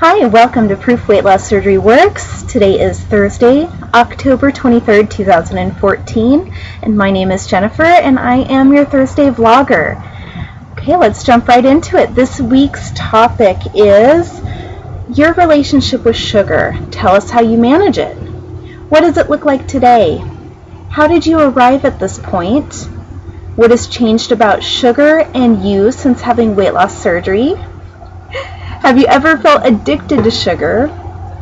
Hi, welcome to Proof Weight Loss Surgery Works. Today is Thursday, October 23rd, 2014, and my name is Jennifer, and I am your Thursday vlogger. Okay, let's jump right into it. This week's topic is your relationship with sugar. Tell us how you manage it. What does it look like today? How did you arrive at this point? What has changed about sugar and you since having weight loss surgery? Have you ever felt addicted to sugar?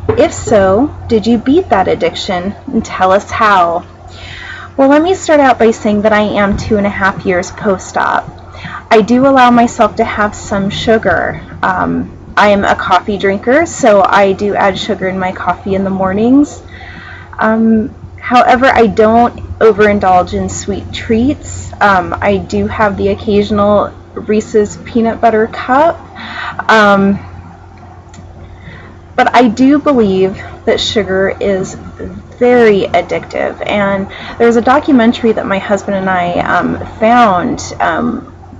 If so, did you beat that addiction? And tell us how. Well, let me start out by saying that I am 2.5 years post-op. I do allow myself to have some sugar. I am a coffee drinker, so I do add sugar in my coffee in the mornings. However, I don't overindulge in sweet treats. I do have the occasional Reese's peanut butter cup. But I do believe that sugar is very addictive, and there's a documentary that my husband and I found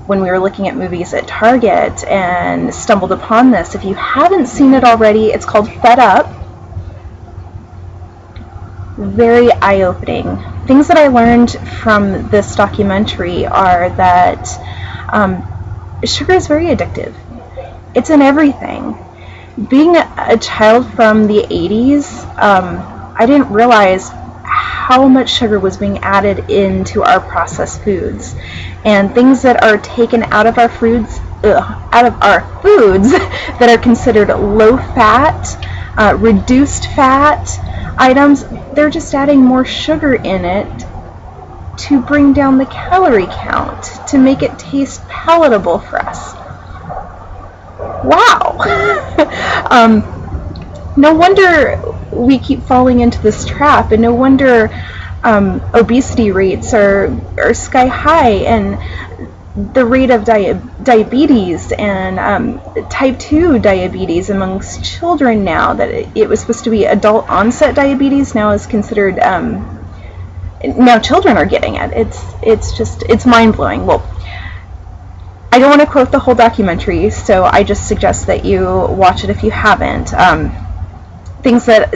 when we were looking at movies at Target and stumbled upon this. If you haven't seen it already, it's called Fed Up. Very eye-opening. Things that I learned from this documentary are that sugar is very addictive. It's in everything. Being a child from the 80s, I didn't realize how much sugar was being added into our processed foods, and things that are taken out of our foods, that are considered low fat, reduced fat items. They're just adding more sugar in it to bring down the calorie count, to make it taste palatable for us. Wow. No wonder we keep falling into this trap, and no wonder obesity rates are sky high, and the rate of diabetes and type 2 diabetes amongst children now, that it was supposed to be adult onset diabetes, now is considered, now children are getting it. It's mind-blowing. Well, I don't want to quote the whole documentary, so I just suggest that you watch it if you haven't.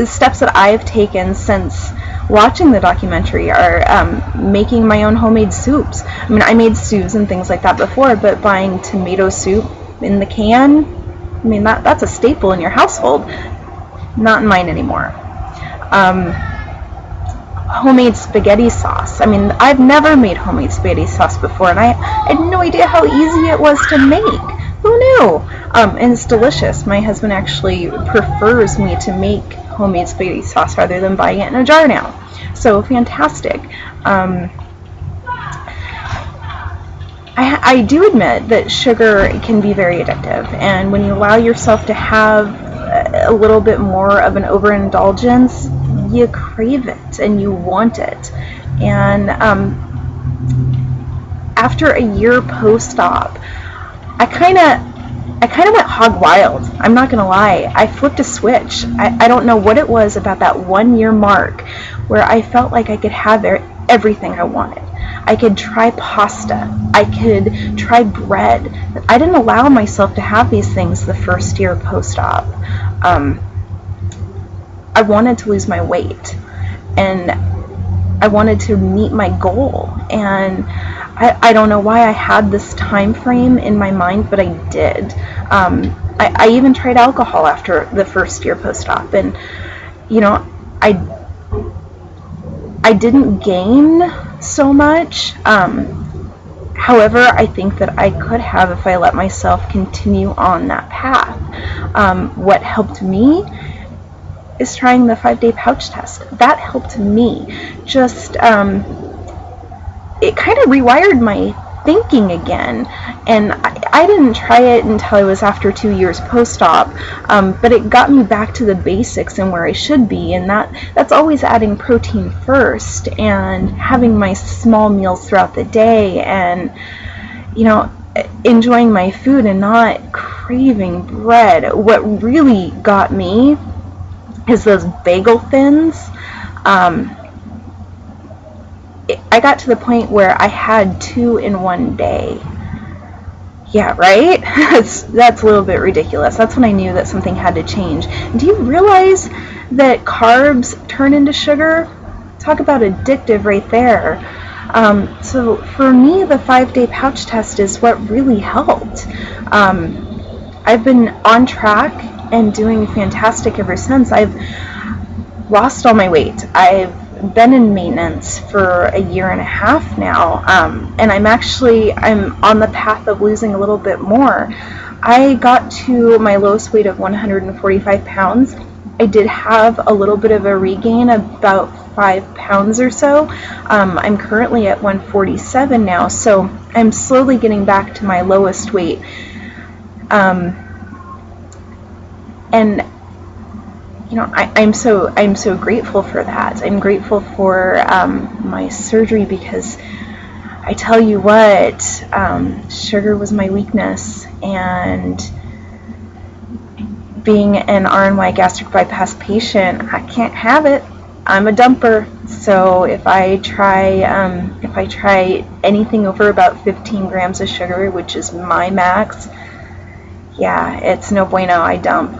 Steps that I've taken since watching the documentary are making my own homemade soups. I mean, I made stews and things like that before, but buying tomato soup in the can, I mean, that's a staple in your household. Not in mine anymore. Homemade spaghetti sauce. I mean, I've never made homemade spaghetti sauce before, and I had no idea how easy it was to make. Who knew? And it's delicious. My husband actually prefers me to make homemade spaghetti sauce rather than buying it in a jar now. So fantastic. I do admit that sugar can be very addictive, and when you allow yourself to have a little bit more of an overindulgence, you crave it and you want it. And after a year post-op, I kind of went hog wild. I'm not gonna lie. I flipped a switch. I don't know what it was about that 1 year mark where I felt like I could have everything I wanted. I could try pasta. I could try bread. I didn't allow myself to have these things the first year post-op. I wanted to lose my weight, and I wanted to meet my goal, and I don't know why I had this time frame in my mind, but I did. I even tried alcohol after the first year post-op, and you know, I didn't gain so much. However, I think that I could have if I let myself continue on that path. What helped me is trying the 5-day pouch test. That helped me. Just, it kind of rewired my thinking again. And I didn't try it until I was after 2 years post-op, but it got me back to the basics and where I should be, and that's always adding protein first and having my small meals throughout the day, and, you know, enjoying my food and not craving bread. What really got me is those bagel thins. I got to the point where I had 2 in one day. Yeah, right? That's a little bit ridiculous. That's when I knew that something had to change. Do you realize that carbs turn into sugar? Talk about addictive right there. So for me, the 5-day pouch test is what really helped. I've been on track and doing fantastic ever since. I've lost all my weight. I've been in maintenance for a year and a half now, and I'm on the path of losing a little bit more. I got to my lowest weight of 145 pounds. I did have a little bit of a regain, about 5 pounds or so. I'm currently at 147 now, so I'm slowly getting back to my lowest weight. And you know, I'm so grateful for that. I'm grateful for my surgery, because I tell you what, sugar was my weakness, and being an RNY gastric bypass patient, I can't have it. I'm a dumper. So if I try anything over about 15 grams of sugar, which is my max, yeah, it's no bueno. I dump.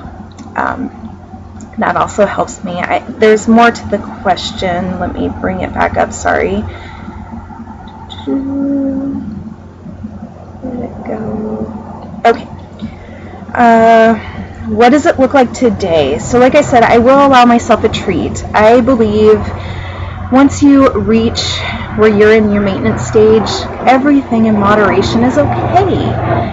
That also helps me. There's more to the question. Let me bring it back up. Sorry. Let it go. Okay. What does it look like today? So like I said, I will allow myself a treat. I believe once you reach where you're in your maintenance stage, everything in moderation is okay.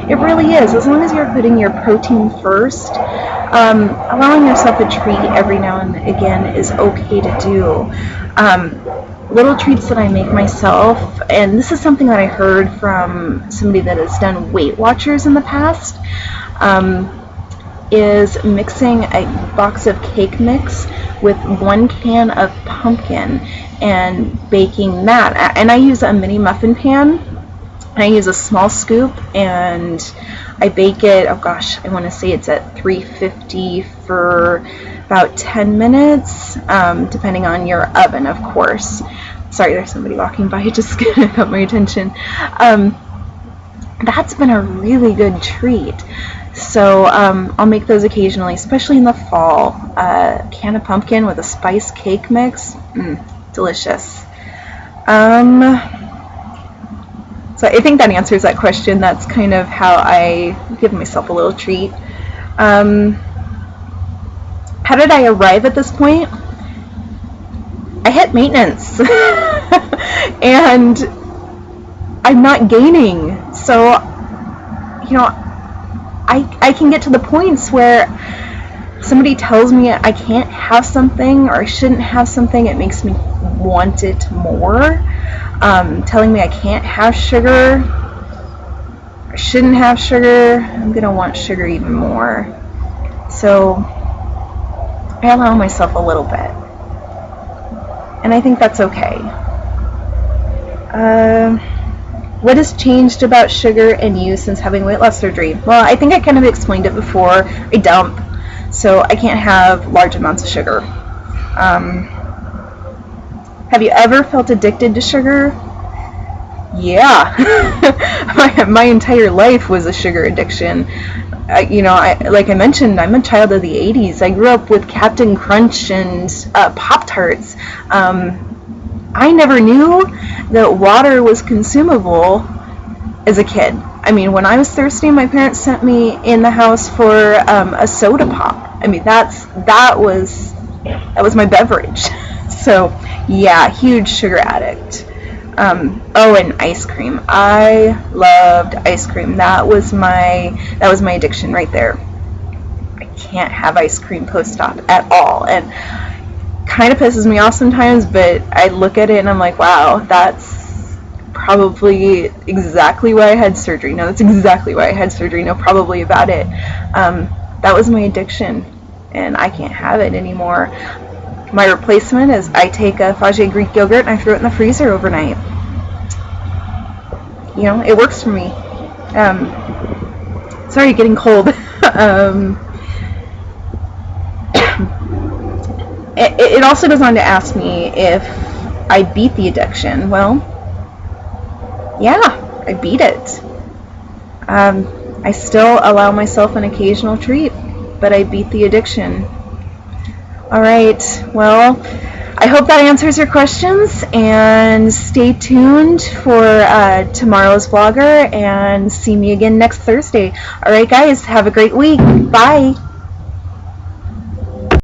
It really is. As long as you're putting your protein first, allowing yourself a treat every now and again is okay to do. Little treats that I make myself, and this is something that I heard from somebody that has done Weight Watchers in the past, is mixing a box of cake mix with 1 can of pumpkin and baking that. And I use a mini muffin pan. I use a small scoop, and I bake it, oh gosh, I want to say it's at 350 for about 10 minutes, depending on your oven, of course. Sorry, there's somebody walking by, it just got my attention. That's been a really good treat. So I'll make those occasionally, especially in the fall. Can of pumpkin with a spice cake mix, delicious. So I think that answers that question. That's kind of how I give myself a little treat. How did I arrive at this point? I hit maintenance. And I'm not gaining. So, you know, I can get to the points where somebody tells me I can't have something or I shouldn't have something. It makes me want it more. Telling me I can't have sugar, I shouldn't have sugar, I'm going to want sugar even more. So I allow myself a little bit. And I think that's okay. What has changed about sugar and you since having weight loss surgery? Well, I think I kind of explained it before. I dump, so I can't have large amounts of sugar. Have you ever felt addicted to sugar? Yeah. my entire life was a sugar addiction. Like I mentioned, I'm a child of the 80s. I grew up with Captain Crunch and Pop-Tarts. I never knew that water was consumable as a kid. I mean, when I was thirsty, my parents sent me in the house for a soda pop. I mean, that was my beverage. So, yeah, huge sugar addict. And ice cream. I loved ice cream. That was my addiction right there. I can't have ice cream post-op at all, and kind of pisses me off sometimes, but I look at it and I'm like, wow, that's probably exactly why I had surgery. No, that's exactly why I had surgery. No, probably about it. That was my addiction, and I can't have it anymore. My replacement is I take a Fabergé Greek yogurt and I throw it in the freezer overnight. You know, it works for me. Sorry, getting cold. It also goes on to ask me if I beat the addiction. Well, yeah, I beat it. I still allow myself an occasional treat, but I beat the addiction. All right, well, I hope that answers your questions, and stay tuned for tomorrow's vlogger, and see me again next Thursday. All right, guys, have a great week. Bye.